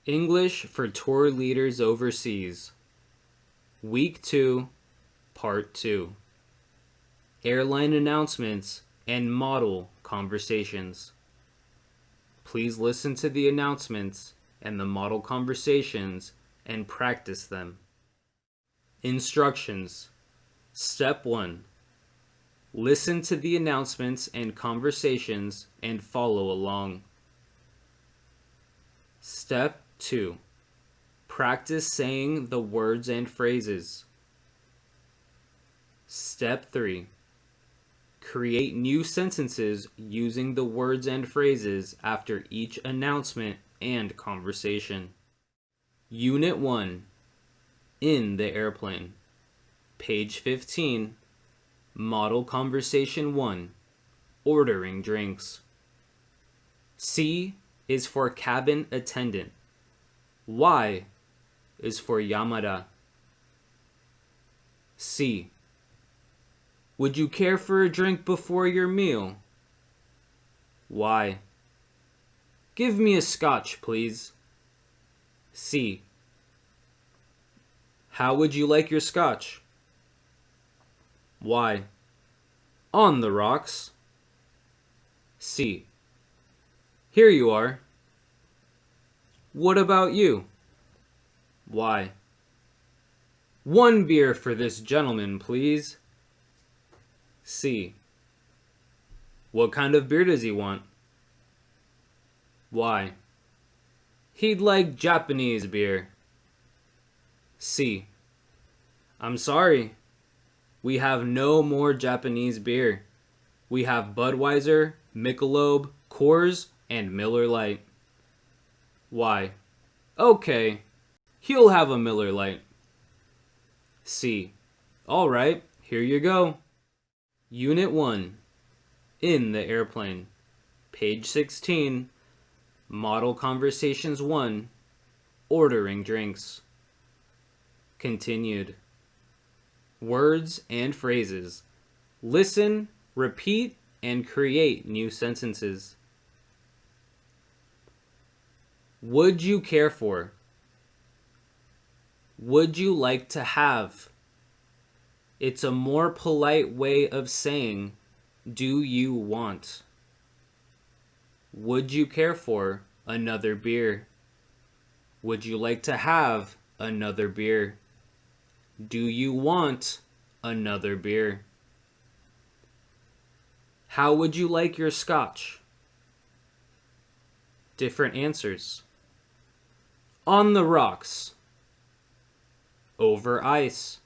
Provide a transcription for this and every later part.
English for Tour Leaders Overseas. Week 2, Part 2. Airline announcements and model conversations. Please listen to the announcements and the model conversations and practice them. Instructions. Step 1. Listen to the announcements and conversations and follow along. Step 2. Practice saying the words and phrases. Step 3. Create new sentences using the words and phrases after each announcement and conversation. Unit 1. In the airplane. Page 15. Model Conversation 1. Ordering drinks. C is for cabin attendant. Y is for Yamada. C. Would you care for a drink before your meal? Y. Give me a scotch, please. C. How would you like your scotch? Y. On the rocks. C. Here you are. What about you? Y. One beer for this gentleman, please. C. What kind of beer does he want? Y. He'd like Japanese beer. C. I'm sorry. We have no more Japanese beer. We have Budweiser, Michelob, Coors, and Miller Lite. Y. Okay. He'll have a Miller Lite. C. All right, here you go. Unit 1. In the airplane. Page 16. Model Conversations 1. Ordering drinks. Continued. Words and phrases. Listen, repeat, and create new sentences. Would you care for? Would you like to have? It's a more polite way of saying, do you want? Would you care for another beer? Would you like to have another beer? Do you want another beer? How would you like your scotch? Different answers. On the rocks. Over ice.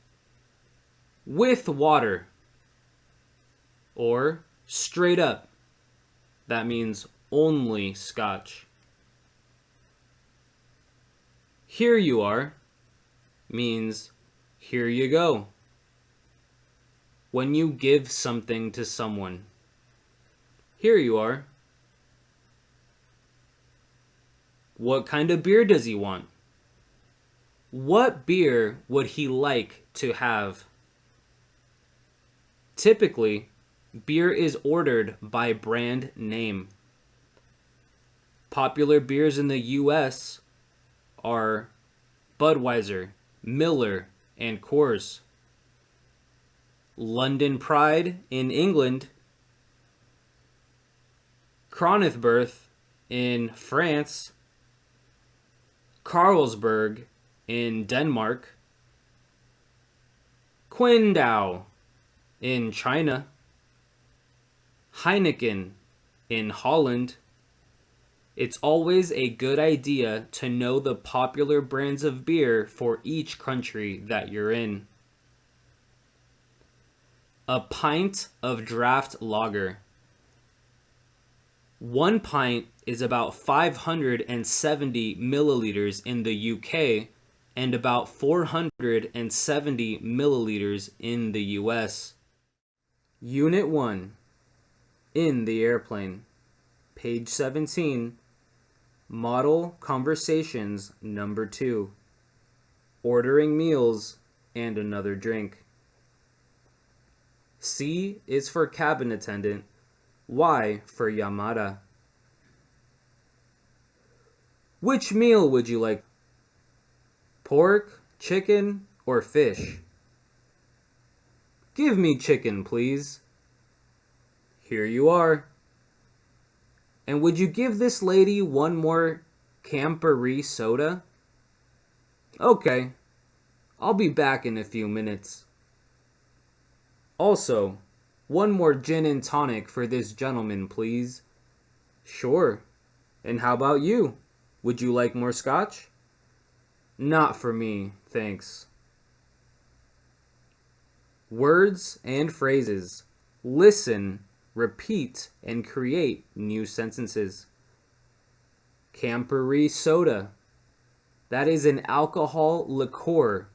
With water. Or straight up. That means only scotch. Here you are means here you go. When you give something to someone. Here you are. What kind of beer does he want? What beer would he like to have? Typically, beer is ordered by brand name. Popular beers in the US are Budweiser, Miller, and Coors. London Pride in England, Kronenbourg in France, Carlsberg in Denmark, Qingdao in China, Heineken in Holland. It's always a good idea to know the popular brands of beer for each country that you're in. A pint of draft lager. 1 pint is about 570 milliliters in the UK and about 470 milliliters in the US. Unit 1. In the airplane. Page 17. Model Conversations Number 2. Ordering meals and another drink. C is for cabin attendant. Y for Yamada. Which meal would you like? Pork, chicken, or fish? Give me chicken, please. Here you are. And would you give this lady one more Campari soda? Okay, I'll be back in a few minutes. Also, one more gin and tonic for this gentleman, please. Sure. And how about you? Would you like more scotch? Not for me, thanks. Words and phrases. Listen, repeat, and create new sentences. Campari soda. That is an alcohol liqueur,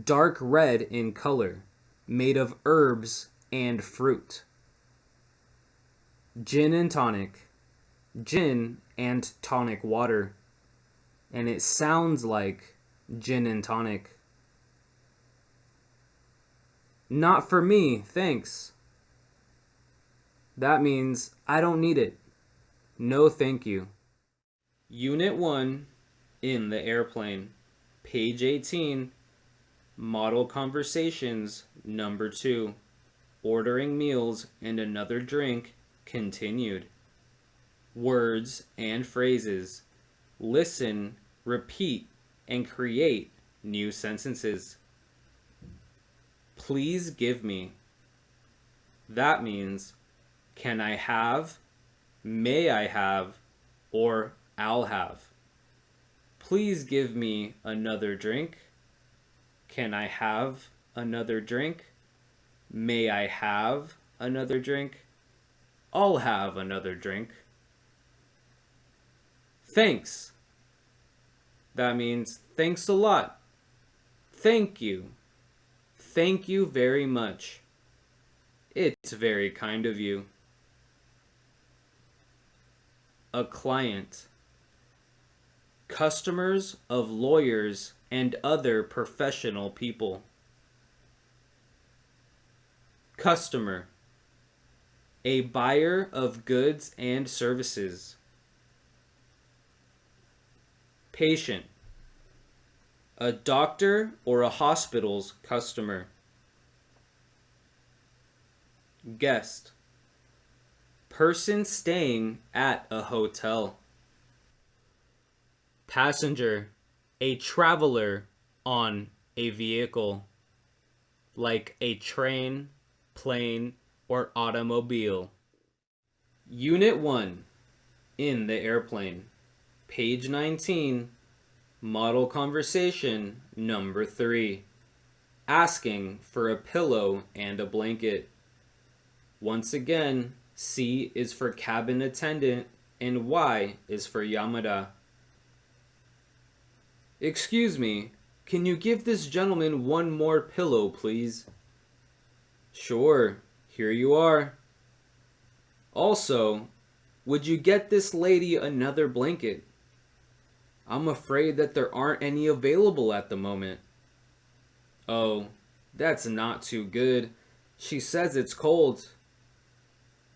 dark red in color, made of herbs and fruit. Gin and tonic. Gin and tonic water. And it sounds like gin and tonic. Not for me, thanks. That means I don't need it. No, thank you. Unit 1, in the airplane. Page 18, Model Conversations, number 2. Ordering meals and another drink, continued. Words and phrases. Listen, repeat, and create new sentences. Please give me. That means, can I have, may I have, or I'll have. Please give me another drink. Can I have another drink? May I have another drink? I'll have another drink. Thanks. That means thanks a lot. Thank you. Thank you very much. It's very kind of you. A client. Customers of lawyers and other professional people. Customer. A buyer of goods and services. Patient. A doctor or a hospital's customer. Guest. Person staying at a hotel. Passenger. A traveler on a vehicle, like a train, plane, or automobile. Unit 1, in the airplane. Page 19, Model Conversation, number 3. Asking for a pillow and a blanket. Once again, C is for cabin attendant and Y is for Yamada. Excuse me, can you give this gentleman one more pillow, please? Sure, here you are. Also, would you get this lady another blanket? I'm afraid that there aren't any available at the moment. Oh, that's not too good. She says it's cold.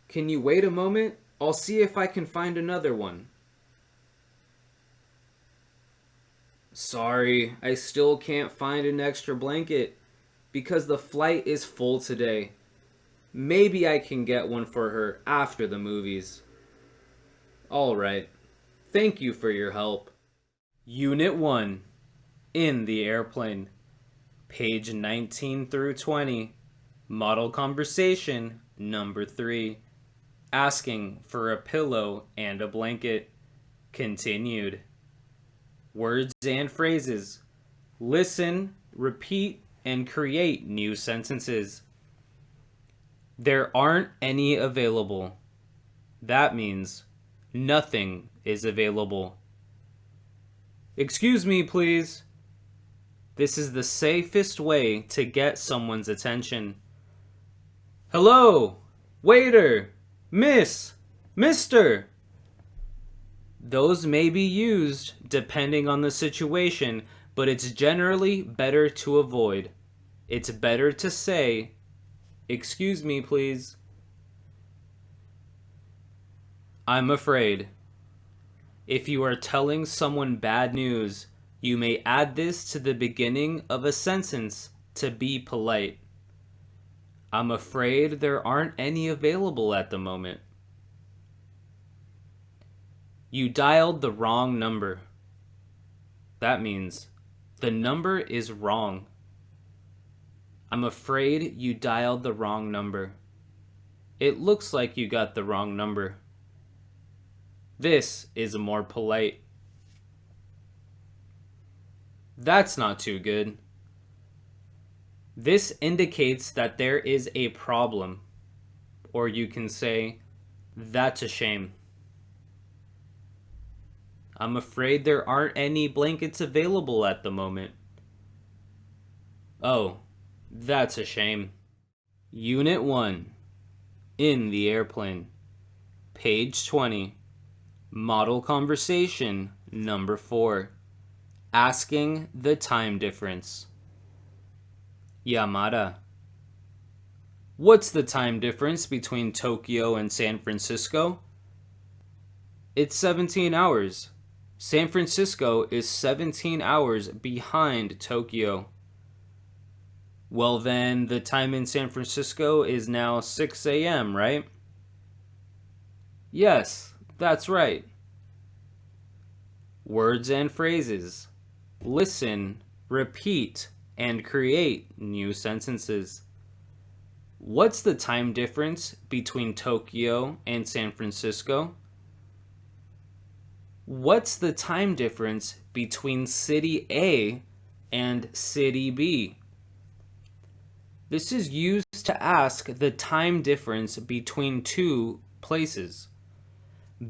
Can you wait a moment? I'll see if I can find another one. Sorry, I still can't find an extra blanket because the flight is full today. Maybe I can get one for her after the movies. Alright, thank you for your help. Unit 1, in the airplane. Page 19 through 20, Model Conversation, number 3. Asking for a pillow and a blanket, continued. Words and phrases. Listen, repeat, and create new sentences. There aren't any available. That means nothing is available. Excuse me, please. This is the safest way to get someone's attention. Hello, waiter, miss, mister. Those may be used depending on the situation, but it's generally better to avoid. It's better to say, excuse me, please. I'm afraid. If you are telling someone bad news, you may add this to the beginning of a sentence to be polite. I'm afraid there aren't any available at the moment. You dialed the wrong number. That means the number is wrong. I'm afraid you dialed the wrong number. It looks like you got the wrong number. This is more polite. That's not too good. This indicates that there is a problem, or you can say, that's a shame. I'm afraid there aren't any blankets available at the moment. Oh, that's a shame. Unit 1, in the airplane. Page 20, model conversation number 4, asking the time difference. Yamada. What's the time difference between Tokyo and San Francisco? It's 17 hours. San Francisco is 17 hours behind Tokyo. Well then, the time in San Francisco is now 6 a.m., right? Yes, that's right. Words and phrases. Listen, repeat, and create new sentences. What's the time difference between Tokyo and San Francisco? What's the time difference between City A and City B? This is used to ask the time difference between two places.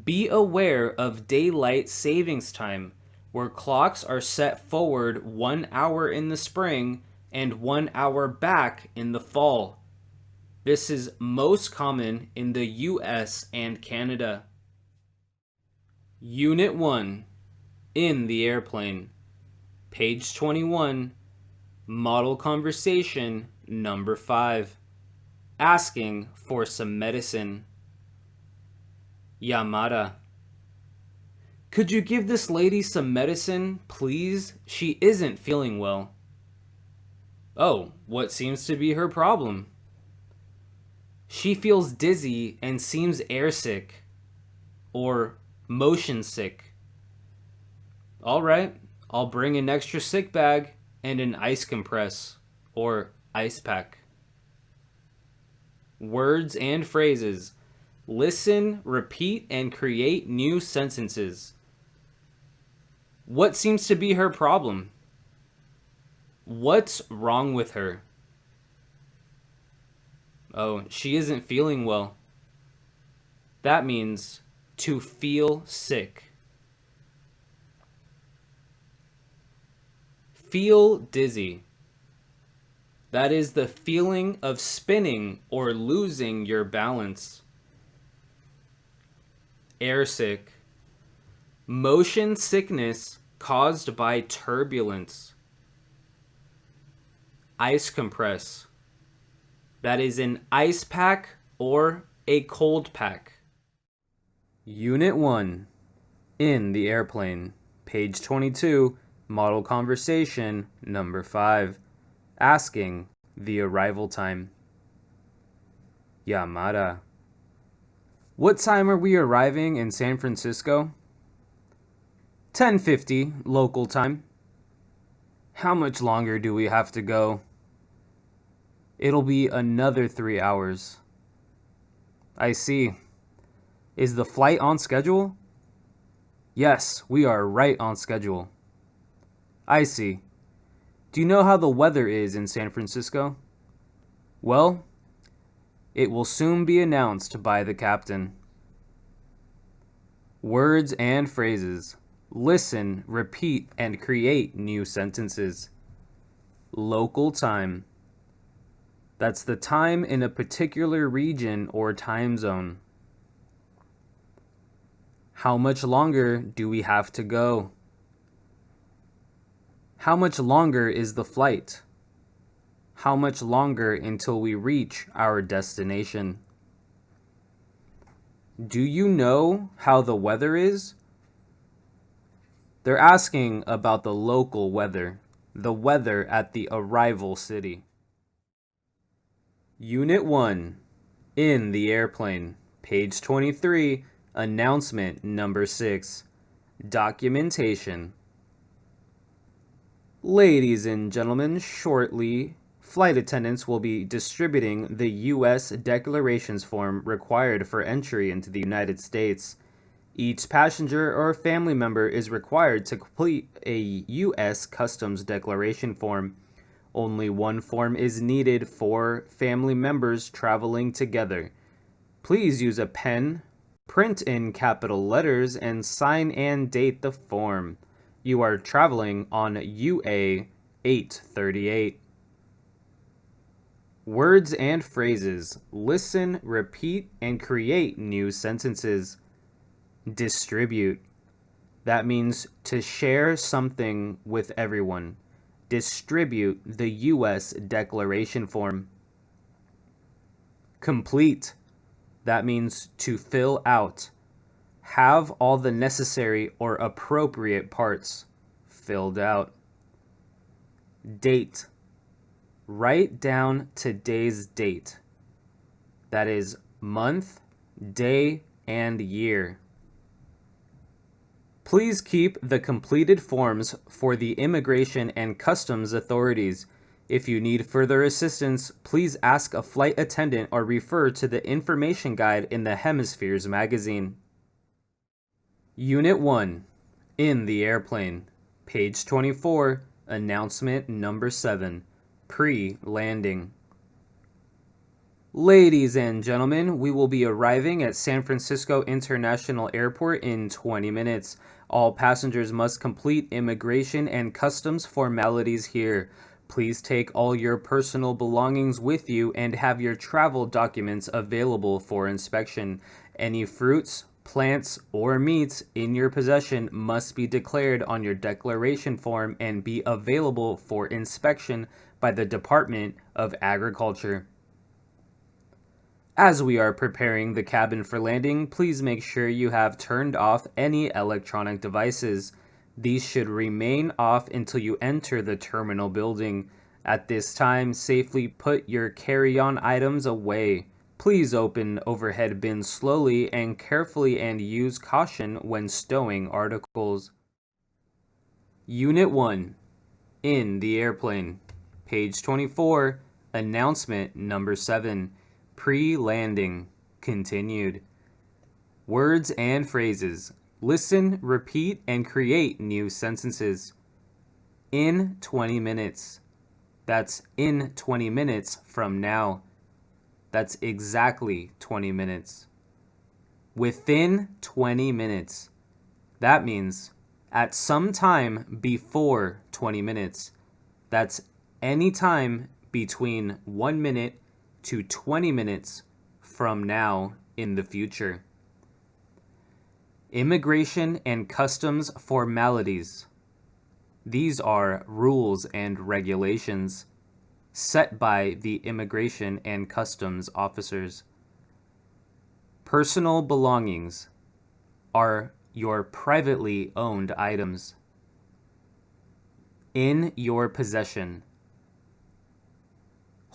Be aware of daylight savings time, where clocks are set forward 1 hour in the spring and 1 hour back in the fall. This is most common in the US and Canada. Unit 1, in the airplane. Page 21, model conversation number 5, asking for some medicine. Yamada. Could you give this lady some medicine, please? She isn't feeling well. Oh, what seems to be her problem? She feels dizzy and seems airsick, or motion sick. All right, I'll bring an extra sick bag and an ice compress, or ice pack. Words and phrases. Listen, repeat, and create new sentences. What seems to be her problem? What's wrong with her? Oh, she isn't feeling well. That means to feel sick. Feel dizzy. That is the feeling of spinning or losing your balance. Airsick. Motion sickness caused by turbulence. Ice compress. That is an ice pack or a cold pack. Unit 1, in the airplane. Page 22, model conversation number 5, asking the arrival time. Yamada. What time are we arriving in San Francisco? 10:50 local time. How much longer do we have to go? It'll be another 3 hours. I see. Is the flight on schedule? Yes, we are right on schedule. I see. Do you know how the weather is in San Francisco? Well, it will soon be announced by the captain. Words and phrases. Listen, repeat, and create new sentences. Local time. That's the time in a particular region or time zone. How much longer do we have to go? How much longer is the flight? How much longer until we reach our destination? Do you know how the weather is? They're asking about the local weather, the weather at the arrival city. Unit 1, in the airplane, page 23, announcement number 6, documentation. Ladies and gentlemen, shortly, flight attendants will be distributing the U.S. declarations form required for entry into the United States. Each passenger or family member is required to complete a U.S. Customs declaration form. Only one form is needed for family members traveling together. Please use a pen, print in capital letters, and sign and date the form. You are traveling on UA 838. Words and phrases. Listen, repeat, and create new sentences. Distribute. That means to share something with everyone. Distribute the U.S. declaration form. Complete. That means to fill out. Have all the necessary or appropriate parts filled out. Date. Write down today's date. That is month, day, and year. Please keep the completed forms for the Immigration and Customs authorities. If you need further assistance, please ask a flight attendant or refer to the information guide in the Hemispheres magazine. Unit 1, in the airplane, page 24, announcement number 7, pre-landing. Ladies and gentlemen, we will be arriving at San Francisco International Airport in 20 minutes. All passengers must complete immigration and customs formalities here. Please take all your personal belongings with you and have your travel documents available for inspection. Any fruits, plants, or meats in your possession must be declared on your declaration form and be available for inspection by the Department of Agriculture. As we are preparing the cabin for landing, please make sure you have turned off any electronic devices. These should remain off until you enter the terminal building. At this time, safely put your carry-on items away. Please open overhead bins slowly and carefully and use caution when stowing articles. Unit 1, in the airplane, page 24, announcement number 7, pre-landing, continued. Words and phrases. Listen, repeat, and create new sentences. In 20 minutes. That's in 20 minutes from now. That's exactly 20 minutes. Within 20 minutes. That means at some time before 20 minutes. That's any time between 1 minute to 20 minutes from now in the future. Immigration and customs formalities. These are rules and regulations set by the immigration and customs officers. Personal belongings are your privately owned items. In your possession.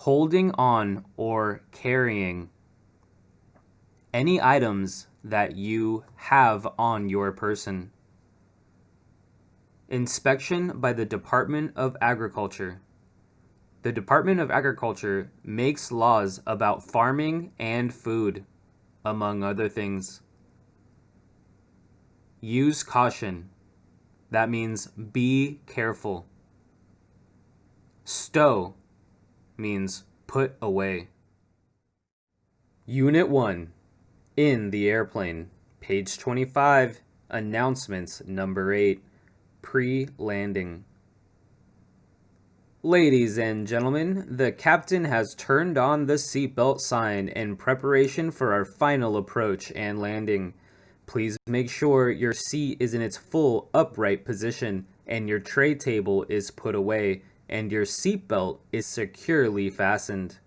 Holding on or carrying. Any items that you have on your person. Inspection by the Department of Agriculture. The Department of Agriculture makes laws about farming and food, among other things. Use caution. That means be careful. Stow means put away. Unit 1, in the airplane, page 25, announcements number 8, pre-landing. Ladies and gentlemen, the captain has turned on the seatbelt sign in preparation for our final approach and landing. Please make sure your seat is in its full upright position and your tray table is put away and your seatbelt is securely fastened.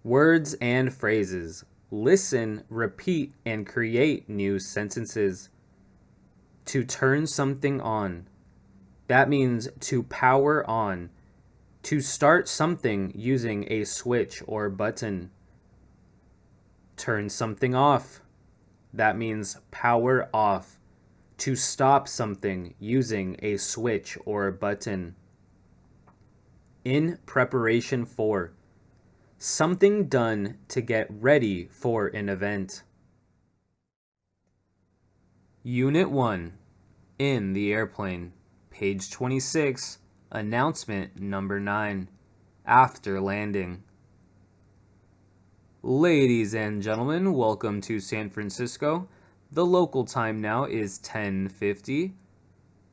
Words and phrases. Listen, repeat, and create new sentences. To turn something on. That means to power on. To start something using a switch or button. Turn something off. That means power off. To stop something using a switch or button. In preparation for. Something done to get ready for an event. Unit 1. In the airplane. Page 26. Announcement number 9. After landing. Ladies and gentlemen, welcome to San Francisco. The local time now is 10:50.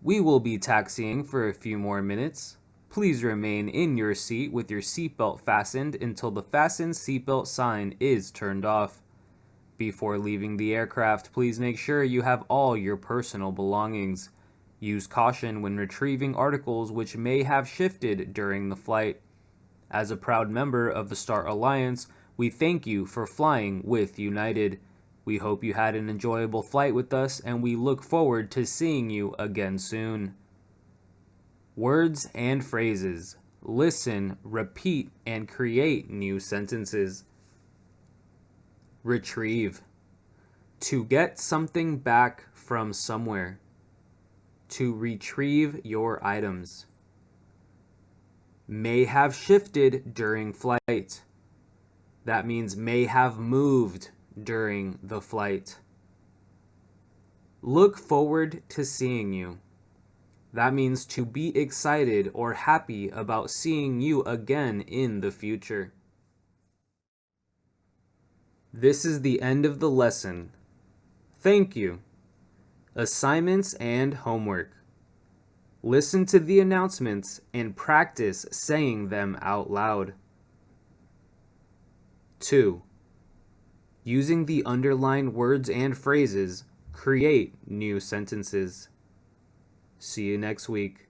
We will be taxiing for a few more minutes. Please remain in your seat with your seatbelt fastened until the fasten seatbelt sign is turned off. Before leaving the aircraft, please make sure you have all your personal belongings. Use caution when retrieving articles which may have shifted during the flight. As a proud member of the Star Alliance, we thank you for flying with United. We hope you had an enjoyable flight with us, and we look forward to seeing you again soon. Words and phrases. Listen, repeat, and create new sentences. Retrieve. To get something back from somewhere. To retrieve your items. May have shifted during flight. That means may have moved during the flight. Look forward to seeing you. That means to be excited or happy about seeing you again in the future. This is the end of the lesson. Thank you. Assignments and homework. Listen to the announcements and practice saying them out loud. 2. Using the underlined words and phrases, create new sentences. See you next week.